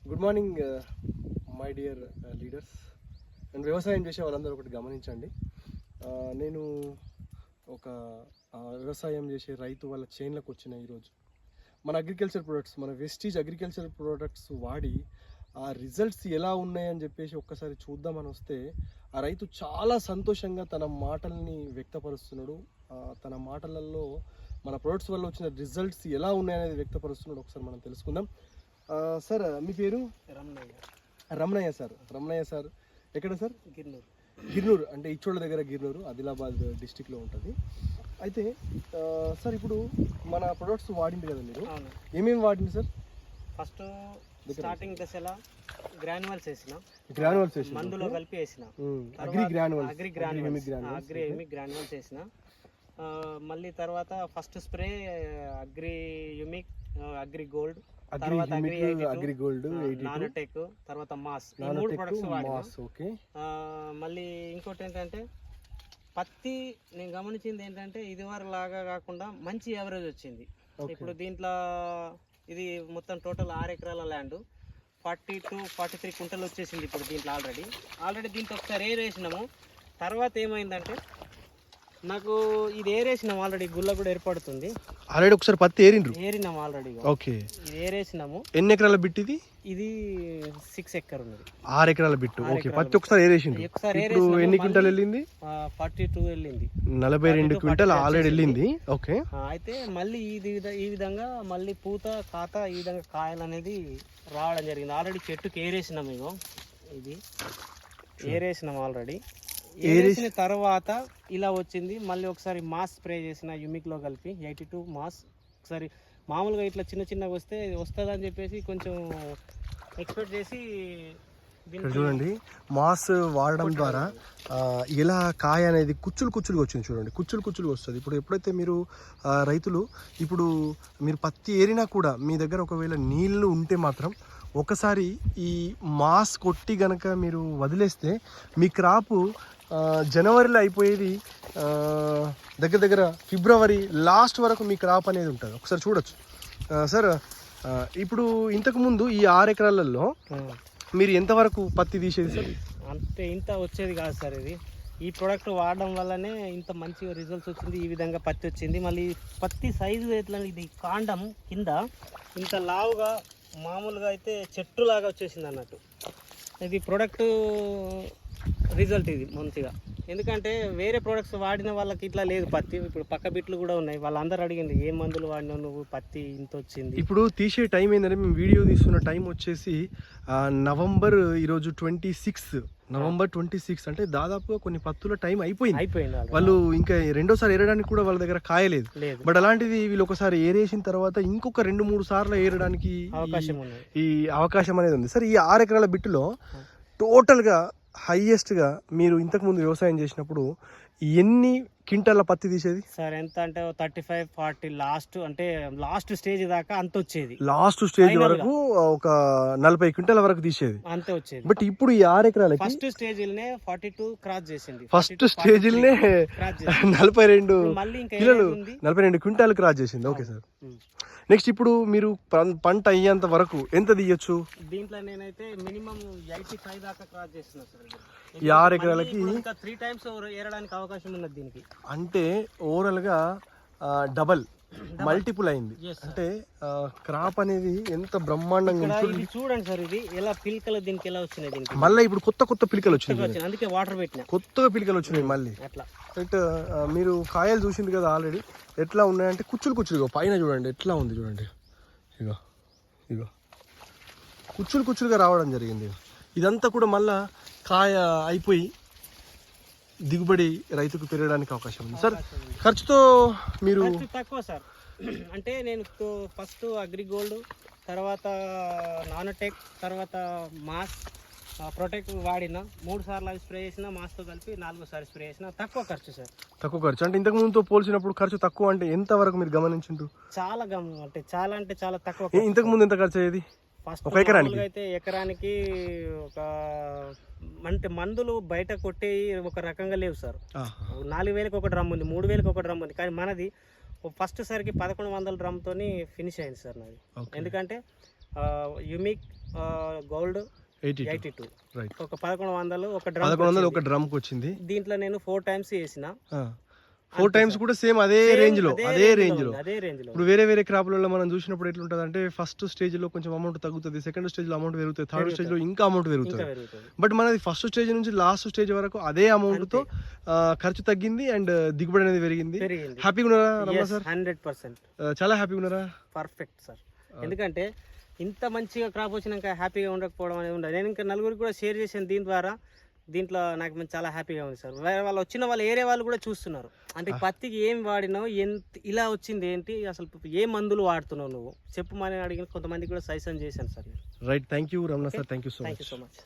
Good morning my dear leaders and వ్యవసాయం చేసే వాళ్ళందరూ ఒకటి గమనించండి. నేను ఒక వ్యవసాయం చేసే రైతు వాళ్ళ చైన్లకు వచ్చిన ఈరోజు మన అగ్రికల్చర్ ప్రొడక్ట్స్, మన వెస్టీజ్ అగ్రికల్చర్ ప్రొడక్ట్స్ వాడి ఆ రిజల్ట్స్ ఎలా ఉన్నాయని చెప్పేసి ఒక్కసారి చూద్దామని వస్తే ఆ రైతు చాలా సంతోషంగా తన మాటల్ని వ్యక్తపరుస్తున్నాడు. తన మాటలలో మన ప్రొడక్ట్స్ వల్ల వచ్చిన రిజల్ట్స్ ఎలా ఉన్నాయనేది వ్యక్తపరుస్తున్నాడు. ఒకసారి మనం తెలుసుకుందాం. సార్ మీ పేరు? రమణయ్య సార్. రమణయ్య సార్ ఎక్కడ సార్? గిర్నూరు అంటే ఇచ్చోళ్ళ దగ్గర గిర్నూరు, ఆదిలాబాద్ డిస్టిక్లో ఉంటుంది. అయితే సార్ ఇప్పుడు మన ప్రొడక్ట్స్ వాడింది కదా మీరు, ఏమేమి వాడింది సార్? ఫస్ట్ స్టార్టింగ్ దశలో గ్రాన్యువల్స్ వేసిన, మందులో కలిపి వేసిన, అగ్రి గ్రాన్యువల్స్ వేసిన. మళ్ళీ తర్వాత ఫస్ట్ స్ప్రే అగ్రి గోల్డ్, తర్వాత అగ్రి గోల్డ్, నానోటెక్, తర్వాత మాస్, ఈ 3 ప్రొడక్ట్స్ వాడినా. మళ్ళీ ఇంకోటి ఏంటంటే పత్తి నేను గమనించింది ఏంటంటే ఇదివరకు లాగా కాకుండా మంచి యావరేజ్ వచ్చింది. ఇప్పుడు దీంట్లో ఇది మొత్తం టోటల్ 6 ఎకరాల ల్యాండ్, 40 to 43 కుంటలు వచ్చేసింది ఇప్పుడు దీంట్లో. ఆల్రెడీ దీంట్లో ఒకసారి వేసినాము. తర్వాత ఏమైందంటే నాకు ఇది ఏరేసినాము ఆల్రెడీ, గుల్ల కూడా ఏర్పడుతుంది. ఆల్రెడీ ఒకసారి పత్తి ఏరినాము ఆల్రెడీ. ఓకే, ఇది ఏరేసినాము. ఎన్ని ఎకరాల బిట్ ఇది? ఇది 6 ఎకర్ ఉన్నది, 6 ఎకరాల బిట్టు. ఓకే, పత్తి ఒకసారి ఏరేసింది. ఇప్పుడు ఎన్ని క్వింటాలు వెళ్ళింది? 42 వెళ్ళింది, 42 క్వింటాల్ ఆల్రెడీ వెళ్ళింది. ఓకే, అయితే మళ్ళీ ఈ విధంగా మళ్ళీ పూత కాత ఈ విధంగా కాయలు అనేది రావడం జరిగింది. ఆల్రెడీ చెట్టుకి ఏరేసినాము. ఇగో ఇది ఏరేసినాము ఆల్రెడీ. ఏరేసిన తర్వాత ఇలా వచ్చింది. మళ్ళీ ఒకసారి మాస్ స్ప్రే చేసిన యుమిక్లో కలిపి 82 మాస్. ఒకసారి మామూలుగా ఇట్లా చిన్నగా వస్తుందని చెప్పేసి కొంచెం ఎక్స్పెక్ట్ చేసి చూడండి, మాస్ వాడడం ద్వారా ఇలా కాయ అనేది కుచ్చులుగా వచ్చింది. చూడండి, కుచ్చులుగా వస్తుంది. ఇప్పుడు ఎప్పుడైతే మీరు రైతులు ఇప్పుడు మీరు పత్తి ఏరినా కూడా మీ దగ్గర ఒకవేళ నీళ్లు ఉంటే మాత్రం ఒకసారి ఈ మాస్ కొట్టి గనక మీరు వదిలేస్తే మీ క్రాపు జనవరిలో అయిపోయేది దగ్గర ఫిబ్రవరి లాస్ట్ వరకు మీ క్రాప్ అనేది ఉంటుంది. ఒకసారి చూడొచ్చు సార్. ఇప్పుడు ఇంతకుముందు ఈ 6 ఎకరాలలో మీరు ఎంతవరకు పత్తి తీసేది సార్? అంతే, ఇంత వచ్చేది కాదు సార్. ఈ ప్రోడక్ట్ వాడడం వల్లనే ఇంత మంచి రిజల్ట్స్ వచ్చింది. ఈ విధంగా పత్తి వచ్చింది. మళ్ళీ పత్తి సైజు ఎట్లా, ఇది కాండం కింద ఇంత లావుగా మామూలుగా అయితే చెట్టులాగా వచ్చేసింది అన్నట్టు. ఇది ప్రోడక్ట్ రిజల్ట్ ఇది మంచిగా. ఎందుకంటే వేరే ప్రోడక్ట్స్ వాడిన వాళ్ళకి ఇట్లా లేదు పత్తి. ఇప్పుడు పక్క బిట్లు కూడా ఉన్నాయి, వాళ్ళందరూ అడిగింది ఏ మందులు వాడినావు నువ్వు, పత్తి ఇంత వచ్చింది. ఇప్పుడు తీసే టైం ఏంటంటే మేము వీడియో తీస్తున్న టైం వచ్చేసి నవంబర్, ఈరోజు 26 నవంబర్ 26. అంటే దాదాపుగా కొన్ని పత్తుల టైం అయిపోయింది. వాళ్ళు ఇంకా రెండోసారి ఏరడానికి కూడా వాళ్ళ దగ్గర కాయలేదు. బట్ అలాంటిది వీళ్ళు ఒకసారి ఏరేసిన తర్వాత ఇంకొక 2-3 సార్లు ఏరడానికి ఈ అవకాశం అనేది ఉంది సార్. ఈ 6 ఎకరాల బిట్టులో టోటల్గా హైయెస్ట్గా మీరు ఇంతకుముందు వ్యవసాయం చేసినప్పుడు ఎన్ని క్వింటాల పత్తి తీసేది సార్? ఎంత అంటే 35-40 లాస్ట్ స్టేజ్ దాకా అంత వచ్చేది. లాస్ట్ స్టేజ్ వరకు ఒక 40 క్వింటాల వరకు తీసేది, అంతే వచ్చేది. బట్ ఇప్పుడు ఈ 6 ఎకరాలకి ఫస్ట్ స్టేజ్ 42 క్రాస్ చేసింది. ఫస్ట్ స్టేజ్ 42 కిలోలు, 42 క్వింటాలు క్రాస్ చేసింది. Okay sir. నెక్స్ట్ ఇప్పుడు మీరు పంట అయ్యేంత వరకు ఎంత తీయచ్చు? దీంట్లో నేనైతే మినిమం 85 దాకా క్రాస్ చేస్తున్నా సార్. ఈ 6 ఎకరాలకి 3 times ఏరడానికి అవకాశం ఉన్నది దీనికి. అంటే ఓవరాల్ గా డబల్ మల్టిపుల్ అయింది. అంటే క్రాప్ అనేది ఎంత బ్రహ్మాండంగా చూడండి సార్. ఇది ఎలా పిలకలు దీనికి ఎలా వచ్చినాయి, దీనికి మళ్ళీ ఇప్పుడు కొత్త పిలకలు వచ్చినాయి. అందుకే వాటర్ పెట్టిన, కొత్తగా పిలకలు వచ్చినాయి మళ్ళీ. రైట్, మీరు కాయలు చూసింది కదా ఆల్రెడీ ఎట్లా ఉన్నాయంటే కుచ్చులుగా పైన చూడండి ఎట్లా ఉంది. చూడండి ఇగో కుచ్చులుగా రావడం జరిగింది. ఇదంతా కూడా మళ్ళా కాయ అయిపోయి దిగుబడి రైతుకు పెరగడానికి అవకాశం ఉంది సార్. ఖర్చుతో మీరు తక్కువ సార్. అంటే నేను ఫస్ట్ అగ్రి గోల్డ్, తర్వాత నానోటెక్, తర్వాత మాస్ ప్రొటెక్ట్ వాడిన 3 సార్లు అవి స్ప్రే చేసిన, మాస్తో కలిపి 4వ సారి స్ప్రే చేసిన. తక్కువ ఖర్చు సార్. తక్కువ ఖర్చు అంటే ఇంతకు ముందుతో పోల్చినప్పుడు ఖర్చు తక్కువ అంటే ఎంత వరకు మీరు గమనించుంటారు? చాలా తక్కువ. ఇంతకు ముందు ఎంత ఖర్చు అయ్యేది? ఫస్ట్ అయితే ఎకరానికి ఒక అంటే మందులు బయట కొట్టే ఒక రకంగా లేవు సార్. 4,000కి ఒక డ్రమ్ ఉంది, 3,000కి ఒక డ్రమ్ ఉంది. కానీ మనది ఫస్ట్ సారికి 1,100 డ్రమ్తో ఫినిష్ అయింది సార్ నాది. ఎందుకంటే యుమిక్ గోల్డ్ 82 రైట్. ఒక 1100 ఒక 1100 ఒక డ్రమ్ కి వచ్చింది. దీంట్లో నేను 4 టైమ్స్ వేసిన 4 టైమ్స్ కూడా సేమ్ అదే రేంజ్ లో. ఇప్పుడు వేరే వేరే క్రాప్లలో మనం చూసినప్పుడు ఎట్లుంటది అంటే ఫస్ట్ స్టేజ్ లో కొంచెం అమౌంట్ తగ్గుతుంది, సెకండ్ స్టేజ్ లో అమౌంట్ పెరుగుతుంది, థర్డ్ స్టేజ్ లో ఇంకా అమౌంట్ పెరుగుతుంది. బట్ మనది ఫస్ట్ స్టేజ్ నుంచి లాస్ట్ స్టేజ్ వరకు అదే అమౌంట్ తో ఖర్చు తగ్గింది అండ్ దిగుబడి అనేది పెరిగింది. హ్యాపీగా ఉన్నారా రమణ సార్? 100% చాలా హ్యాపీగా ఉన్నారా? Perfect sir. ఎందుకంటే ఇంత మంచిగా క్రాప్ వచ్చినాక హ్యాపీగా ఉండకపోవడం అనేది ఉండదు. నేను ఇంకా నలుగురికి కూడా షేర్ చేశాను దీని ద్వారా. దీంట్లో నాకు చాలా హ్యాపీగా ఉంది సార్. వేరే వాళ్ళు వచ్చిన వాళ్ళు ఏరే వాళ్ళు కూడా చూస్తున్నారు, అంటే పత్తికి ఏం వాడినావు, ఎంత ఇలా వచ్చింది ఏంటి, అసలు ఏ మందులు వాడుతున్నావు నువ్వు చెప్పమని అడిగిన కొంతమంది కూడా సజెషన్ చేశాను sir. Right, thank you Ramana sir, thank you so much.